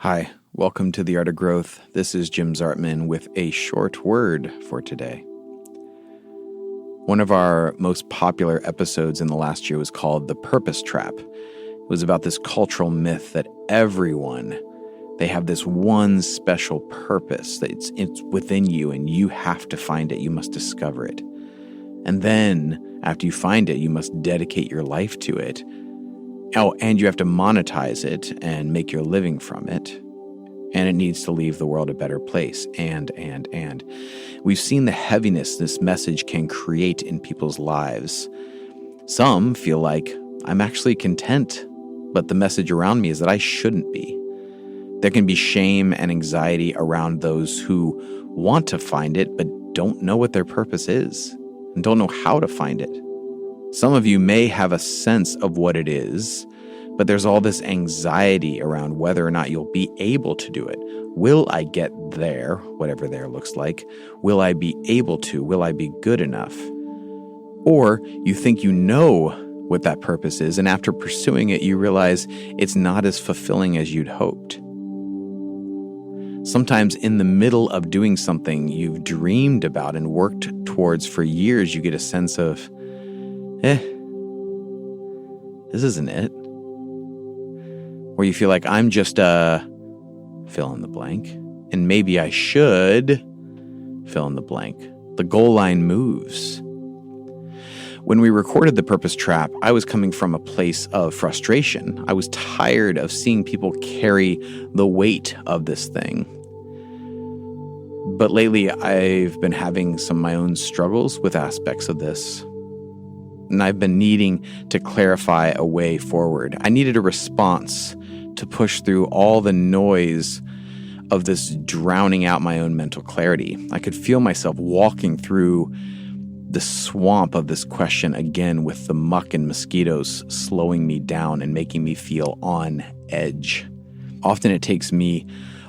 Hi, welcome to The Art of Growth. This is Jim Zartman with a short word for today. One of our most popular episodes in the last year was called The Purpose Trap. It was about this cultural myth that everyone, they have this one special purpose, that it's within you and you have to find it, you must discover it. And then, after you find it, you must dedicate your life to it. Oh, and you have to monetize it and make your living from it. And it needs to leave the world a better place. And. We've seen the heaviness this message can create in people's lives. Some feel like, I'm actually content, but the message around me is that I shouldn't be. There can be shame and anxiety around those who want to find it, but don't know what their purpose is and don't know how to find it. Some of you may have a sense of what it is, but there's all this anxiety around whether or not you'll be able to do it. Will I get there, whatever there looks like? Will I be able to? Will I be good enough? Or you think you know what that purpose is, and after pursuing it, you realize it's not as fulfilling as you'd hoped. Sometimes in the middle of doing something you've dreamed about and worked towards for years, you get a sense of, this isn't it. Or you feel like I'm just fill in the blank, and maybe I should fill in the blank. The goal line moves. When we recorded The Purpose Trap, I was coming from a place of frustration. I was tired of seeing people carry the weight of this thing. But lately, I've been having some of my own struggles with aspects of this. And I've been needing to clarify a way forward. I needed a response to push through all the noise of this drowning out my own mental clarity. I could feel myself walking through the swamp of this question again with the muck and mosquitoes slowing me down and making me feel on edge. Often it takes me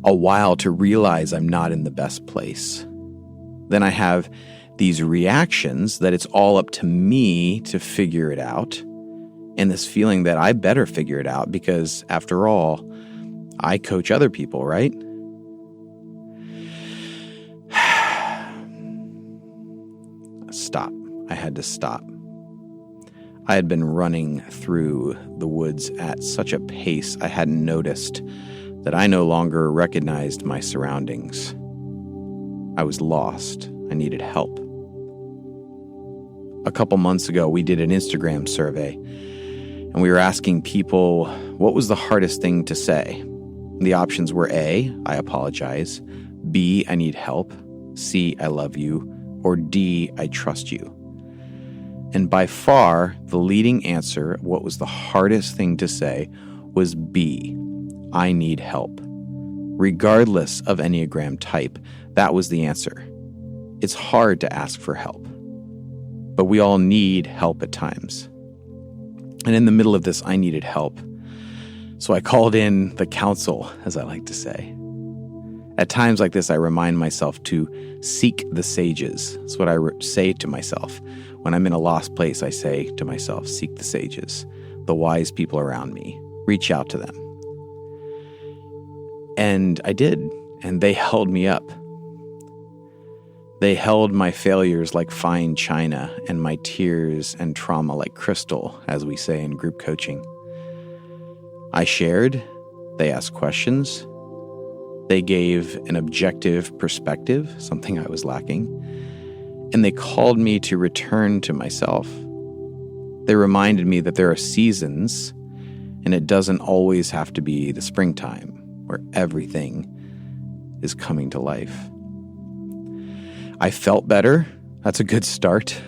a while to realize I'm not in the best place. Then I have these reactions that it's all up to me to figure it out, and this feeling that I better figure it out because, after all, I coach other people, right? Stop. I had to stop. I had been running through the woods at such a pace I hadn't noticed that I no longer recognized my surroundings. I was lost. I needed help. A couple months ago, we did an Instagram survey, and we were asking people what was the hardest thing to say. The options were A, I apologize, B, I need help, C, I love you, or D, I trust you. And by far, the leading answer, what was the hardest thing to say, was B, I need help. Regardless of Enneagram type, that was the answer. It's hard to ask for help, but we all need help at times. And in the middle of this, I needed help. So I called in the council, as I like to say. At times like this, I remind myself to seek the sages. That's what I say to myself. When I'm in a lost place, I say to myself, seek the sages, the wise people around me. Reach out to them. And I did, and they held me up. They held my failures like fine china and my tears and trauma like crystal, as we say in group coaching. I shared, they asked questions, they gave an objective perspective, something I was lacking, and they called me to return to myself. They reminded me that there are seasons, and it doesn't always have to be the springtime where everything is coming to life. I felt better. That's a good start.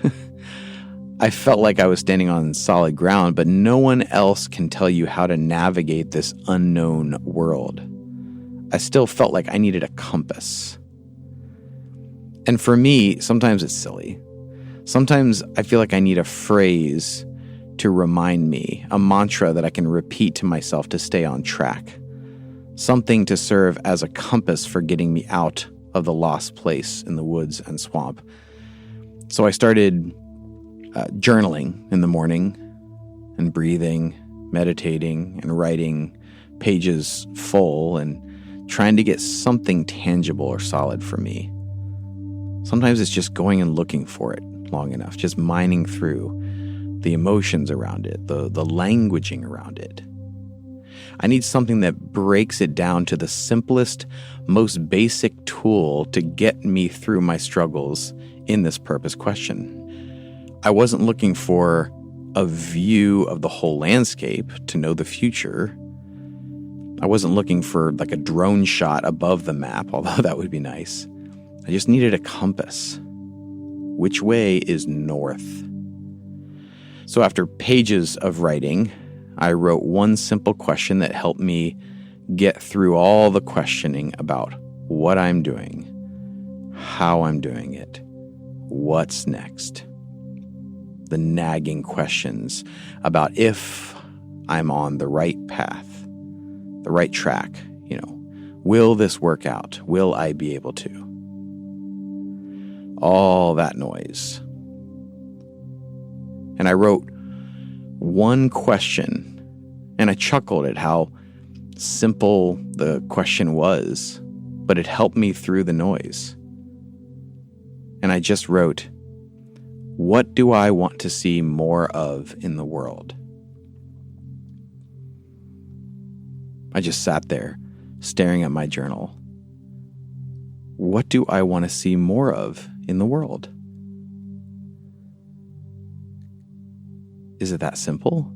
I felt like I was standing on solid ground, but no one else can tell you how to navigate this unknown world. I still felt like I needed a compass. And for me, sometimes it's silly. Sometimes I feel like I need a phrase to remind me, a mantra that I can repeat to myself to stay on track. Something to serve as a compass for getting me out of the lost place in the woods and swamp. So I started journaling in the morning and breathing, meditating, and writing pages full and trying to get something tangible or solid for me. Sometimes it's just going and looking for it long enough, just mining through the emotions around it, the languaging around it. I need something that breaks it down to the simplest, most basic tool to get me through my struggles in this purpose question. I wasn't looking for a view of the whole landscape to know the future. I wasn't looking for like a drone shot above the map, although that would be nice. I just needed a compass. Which way is north? So after pages of writing, I wrote one simple question that helped me get through all the questioning about what I'm doing, how I'm doing it, what's next. The nagging questions about if I'm on the right path, the right track, will this work out? Will I be able to? All that noise. And I wrote one question, and I chuckled at how simple the question was, but it helped me through the noise. And I just wrote, what do I want to see more of in the world? I just sat there, staring at my journal. What do I want to see more of in the world? Is it that simple?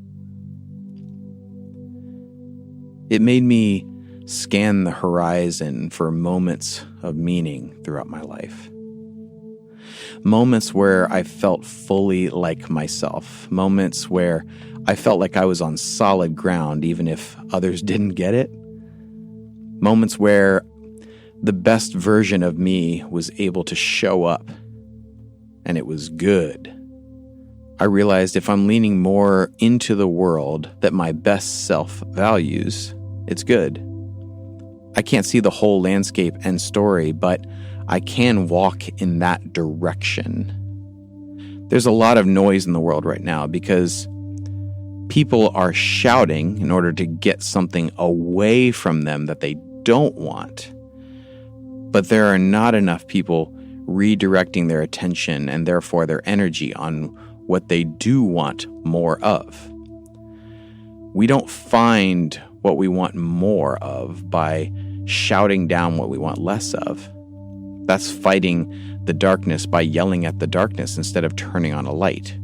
It made me scan the horizon for moments of meaning throughout my life. Moments where I felt fully like myself. Moments where I felt like I was on solid ground even if others didn't get it. Moments where the best version of me was able to show up and it was good. I realized if I'm leaning more into the world that my best self values, it's good. I can't see the whole landscape and story, but I can walk in that direction. There's a lot of noise in the world right now because people are shouting in order to get something away from them that they don't want. But there are not enough people redirecting their attention and therefore their energy on what they do want more of. We don't find what we want more of by shouting down what we want less of. That's fighting the darkness by yelling at the darkness instead of turning on a light.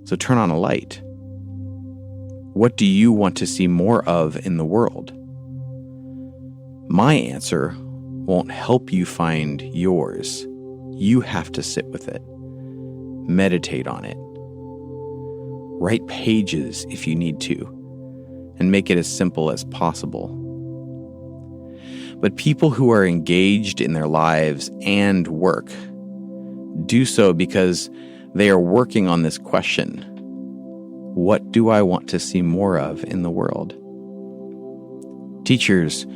So turn on a light. What do you want to see more of in the world? My answer won't help you find yours. You have to sit with it. Meditate on it. Write pages if you need to, and make it as simple as possible. But people who are engaged in their lives and work do so because they are working on this question. What do I want to see more of in the world? Teachers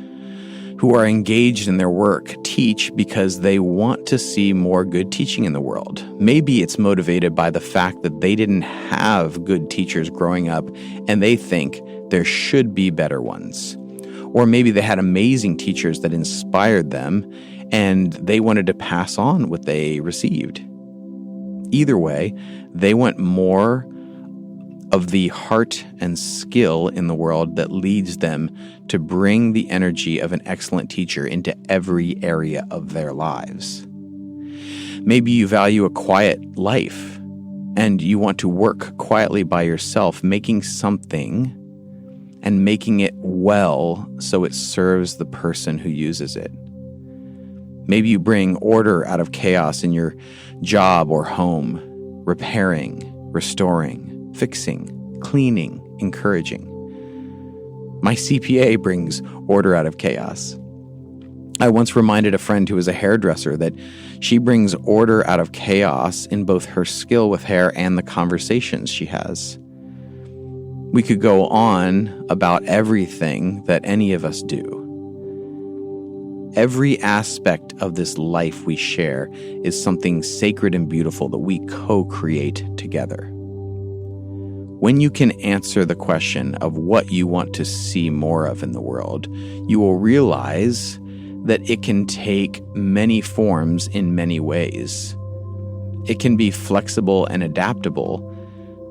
who are engaged in their work teach because they want to see more good teaching in the world. Maybe it's motivated by the fact that they didn't have good teachers growing up and they think there should be better ones. Or maybe they had amazing teachers that inspired them and they wanted to pass on what they received. Either way, they want more of the heart and skill in the world that leads them to bring the energy of an excellent teacher into every area of their lives. Maybe you value a quiet life and you want to work quietly by yourself, making something and making it well so it serves the person who uses it. Maybe you bring order out of chaos in your job or home, repairing, restoring, fixing, cleaning, encouraging. My CPA brings order out of chaos. I once reminded a friend who is a hairdresser that she brings order out of chaos in both her skill with hair and the conversations she has. We could go on about everything that any of us do. Every aspect of this life we share is something sacred and beautiful that we co-create together. When you can answer the question of what you want to see more of in the world, you will realize that it can take many forms in many ways. It can be flexible and adaptable,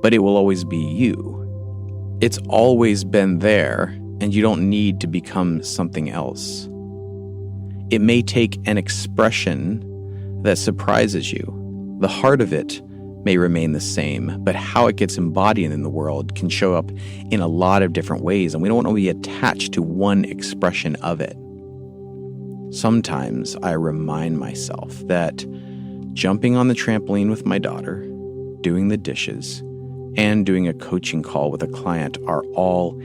but it will always be you. It's always been there, and you don't need to become something else. It may take an expression that surprises you. The heart of it may remain the same, but how it gets embodied in the world can show up in a lot of different ways, and we don't want to be attached to one expression of it. Sometimes I remind myself that jumping on the trampoline with my daughter, doing the dishes, and doing a coaching call with a client are all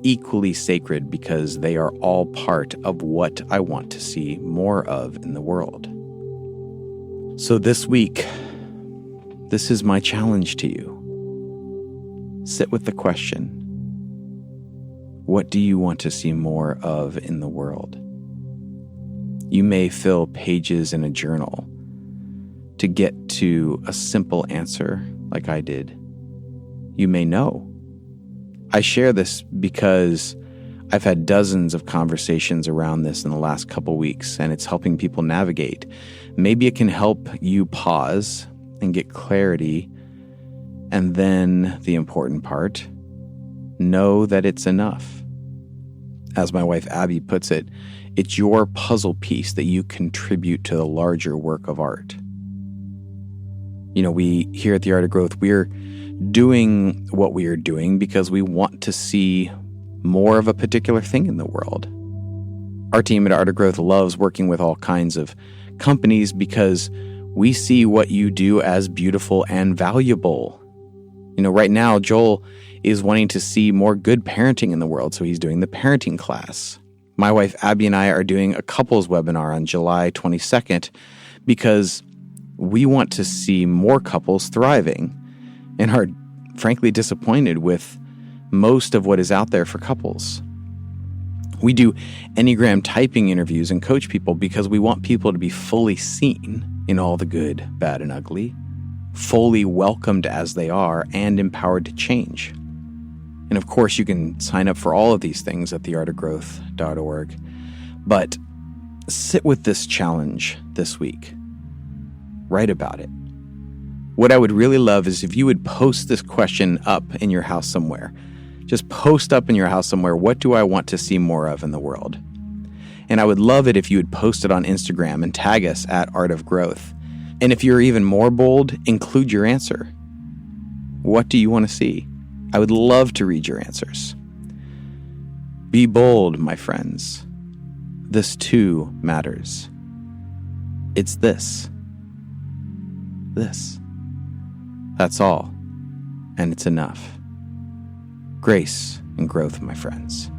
equally sacred because they are all part of what I want to see more of in the world. So this week, this is my challenge to you. Sit with the question, what do you want to see more of in the world? You may fill pages in a journal to get to a simple answer like I did. You may know. I share this because I've had dozens of conversations around this in the last couple weeks, and it's helping people navigate. Maybe it can help you pause and get clarity, and then the important part, know that it's enough. As my wife Abby puts it, it's your puzzle piece that you contribute to the larger work of art. You know, we here at The Art of Growth, we're doing what we are doing because we want to see more of a particular thing in the world. Our team at Art of Growth loves working with all kinds of companies because we see what you do as beautiful and valuable. You know, right now, Joel is wanting to see more good parenting in the world, so he's doing the parenting class. My wife Abby and I are doing a couples webinar on July 22nd because we want to see more couples thriving and are frankly disappointed with most of what is out there for couples. We do Enneagram typing interviews and coach people because we want people to be fully seen in all the good, bad, and ugly, fully welcomed as they are, and empowered to change. And of course, you can sign up for all of these things at theartofgrowth.org. But sit with this challenge this week. Write about it. What I would really love is if you would post this question up in your house somewhere. Just post up in your house somewhere, what do I want to see more of in the world? And I would love it if you would post it on Instagram and tag us at Art of Growth. And if you're even more bold, include your answer. What do you want to see? I would love to read your answers. Be bold, my friends. This too matters. It's this. This. That's all. And it's enough. Grace and growth, my friends.